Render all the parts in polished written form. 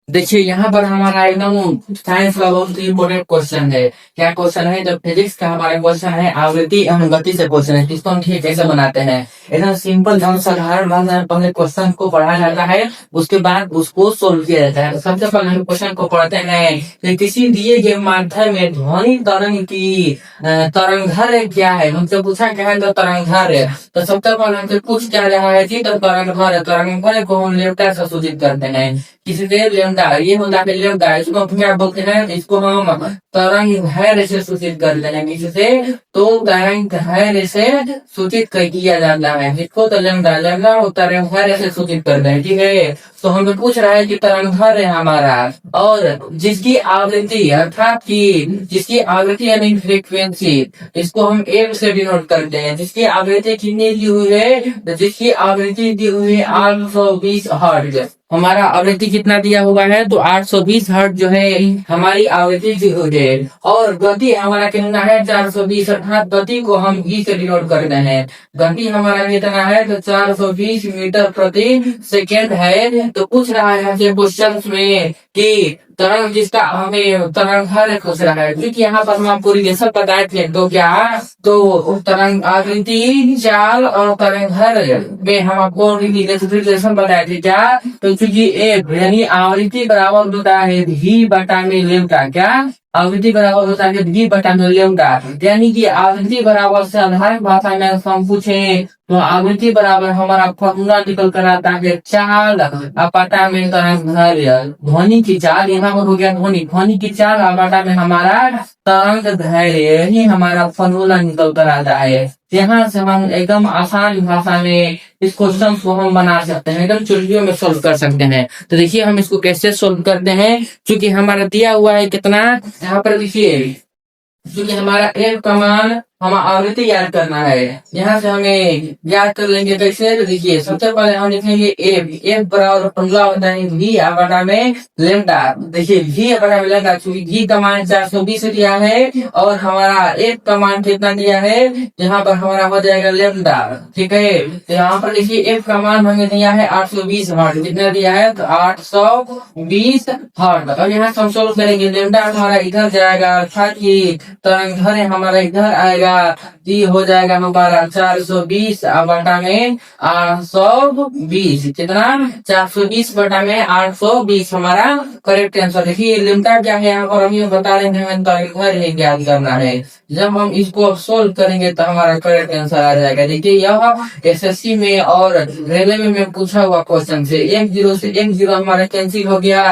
देखिए यहाँ पर हमारा एकदम साइंस का बहुत ही इम्पोर्टेंट क्वेश्चन है। क्या क्वेश्चन है? जब फिजिक्स का हमारा क्वेश्चन है आवृत्ति एवं गति से क्वेश्चन है, इसको हम ठीक कैसे बनाते हैं। एकदम सिंपल एकदम साधारण भाषा में पहले क्वेश्चन को पढ़ा जाता है, उसके बाद उसको सोल्व किया जाता है। तो सबसे पहले हम क्वेश्चन को पढ़ते हैं कि किसी दिए गए माध्यम में ध्वनि तरंग की तरंगधैर्य क्या है। हमसे पूछा क्या है तो तरंगधैर्य। तो सबसे पहले हमसे पूछ क्या रहा है कि तो तरंगधैर्य को हम लेफ्टा से सूचित करते हैं। किससे? लेमडा। ये होता है लेमडा। इसको हम क्या बोलते हैं? इसको हम तरंगधैर्य से सूचित करते हैं। किससे? तो तरंगधैर्य से सूचित किया जाता है। जिसको तो लेमडा और तरंगधैर्य से सूचित करते हैं। ठीक है। तो हमें पूछ रहा है कि तरंगधैर्य हमारा और जिसकी आवृत्ति अर्थात की जिसकी आवृत्ति यानी फ्रीक्वेंसी, इसको हम एम से डिनोट करते हैं। जिसकी आवृत्ति कितनी दी हुई है? तो जिसकी आवृत्ति दी हुई है 820 हर्ट्ज। हमारा आवृत्ति कितना दिया हुआ है? तो 820 हर्ट्ज जो है हमारी आवृत्ति दी हुई है। और गति हमारा कितना है? 420। अर्थात गति को हम ई से डिनोट करते हैं। गति हमारा कितना है? तो 420 मीटर प्रति सेकेंड है। तो पूछ रहा है क्वेश्चन में कि तरंग जिसका हमें तरंगधैर्य पूछ रहा है, क्योंकि यहाँ पर हम आपको रिलेशन बताए थे। तो क्या? तो तरंग आवृत्ति चाल और तरंगधैर्य में हम आपको रिलेशन बताए थे। क्या? तो क्योंकि एफ यानी आवृत्ति बराबर होता है भी बटा में लेमडा। क्या? आवृत्ति बराबर होता है भी बटा में लेमडा। यानी कि आवृत्ति बराबर साधारण भाषा में हम पूछे तो आवृत्ति बराबर हमारा फॉर्मूला निकल कर आता है चाल बटा में तरंगधैर्य। ध्वनि की चाल यहाँ पर हो गया ध्वनि की चाल बटा में हमारा तरंगधैर्य ही हमारा फॉर्मूला निकल कर आता है। यहाँ से हम एकदम आसान भाषा में इस क्वेश्चन को हम बना सकते हैं, एकदम चुटकियों में सोल्व कर सकते हैं। तो देखिए हम इसको कैसे सोल्व करते हैं। क्योंकि हमारा दिया हुआ है कितना, यहाँ पर देखिए, क्योंकि हमारा एफ का मान हमें आवृत्ति याद करना है। यहाँ से हमें याद कर लेंगे कैसे। तो देखिए सबसे पहले हम लिखेंगे एफ बराबर फॉर्मूला होता है वी बटा में लेमडा। देखिए वी बटा में लेमडा, क्योंकि वी का मान 420 दिया है और हमारा एफ का मान कितना दिया है, यहाँ पर हमारा हो जाएगा लेमडा। ठीक है। तो यहाँ पर देखिए एफ का मान हमें दिया है 820 हर्ट्ज। कितना दिया है? तो 820 हर्ट्ज। और यहाँ से हम सोल्व करेंगे, लेमडा हमारा इधर जाएगा अर्थात कि तरंगधैर्य हमारा इधर आएगा। ये हो जाएगा हमारा 420 बटा में 820। कितना? 420 बटा में 820 हमारा करेक्ट आंसर। देखिए लिमटा क्या है और हम ये बता रहे हैं हमें तरंगधैर्य ज्ञात करना है। जब हम इसको सोल्व करेंगे तो हमारा करेक्ट आंसर आ जाएगा। देखिए यह एसएससी में और रेलवे में पूछा हुआ क्वेश्चन से 1 0 से 1 0 हमारा कैंसिल हो गया।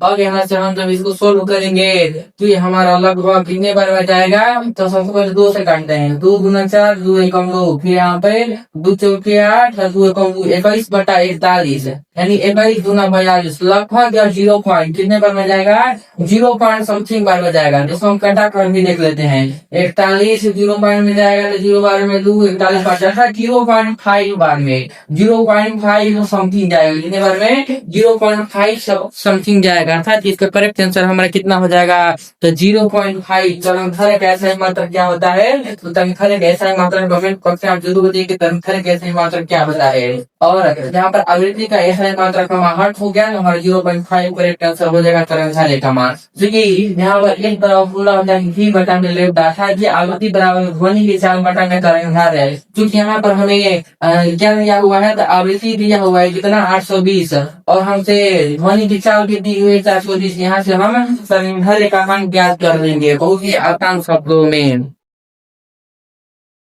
और यहाँ से हम जब इसको सोल्व करेंगे तो ये हमारा लगभग कितने बार में जाएगा? तो सबसे पहले 2 से काटते हैं। 2 गुना 4, 2 एकम 2, फिर यहाँ पे 2 चौके 8, 2 एकम 2, 21 बटा 41 यानी 21 दूना 42। लगभग 0 पॉइंट कितने बार में जाएगा? 0 पॉइंट समथिंग बार में जाएगा। जिसको हम कटा कर भी देख लेते हैं। 41 0 पॉइंट में जाएगा तो 0 बार में 2, 41 बार 0.5 बार में 0.5 समथिंग जाएगा। कितने बार में? 0.5 समथिंग जाएगा। अर्थात इसका करेक्ट आंसर हमारा कितना हो जाएगा? तो 0.5। तरंगधैर्य का ऐसा मात्रक क्या होता है? तो तरंगधैर्य का ऐसा मात्रक कमेंट करके आप जरूर बताइए कि तरंगधैर्य का ऐसा मात्रक क्या होता है। और यहाँ पर आवृत्ति का ऐसा मात्रक का मान हर्ट्ज हो गया, हमारा 0.5 करेक्ट आंसर हो जाएगा तरंगधैर्य का मान। क्योंकि यहाँ पर एक तरफ फूला होता है v बटा में लेमडा, आवृत्ति बराबर ध्वनि की चाल बटा में तरंगधैर्य है। क्योंकि यहाँ पर हमें क्या दिया हुआ है? तो आवृत्ति दिया हुआ है कितना? 820 और हमसे ध्वनि की चाल भी दी हुई है 420। यहाँ से हम तरंगधैर्य का मान ज्ञात कर लेंगे बहुत ही आसान शब्दों में।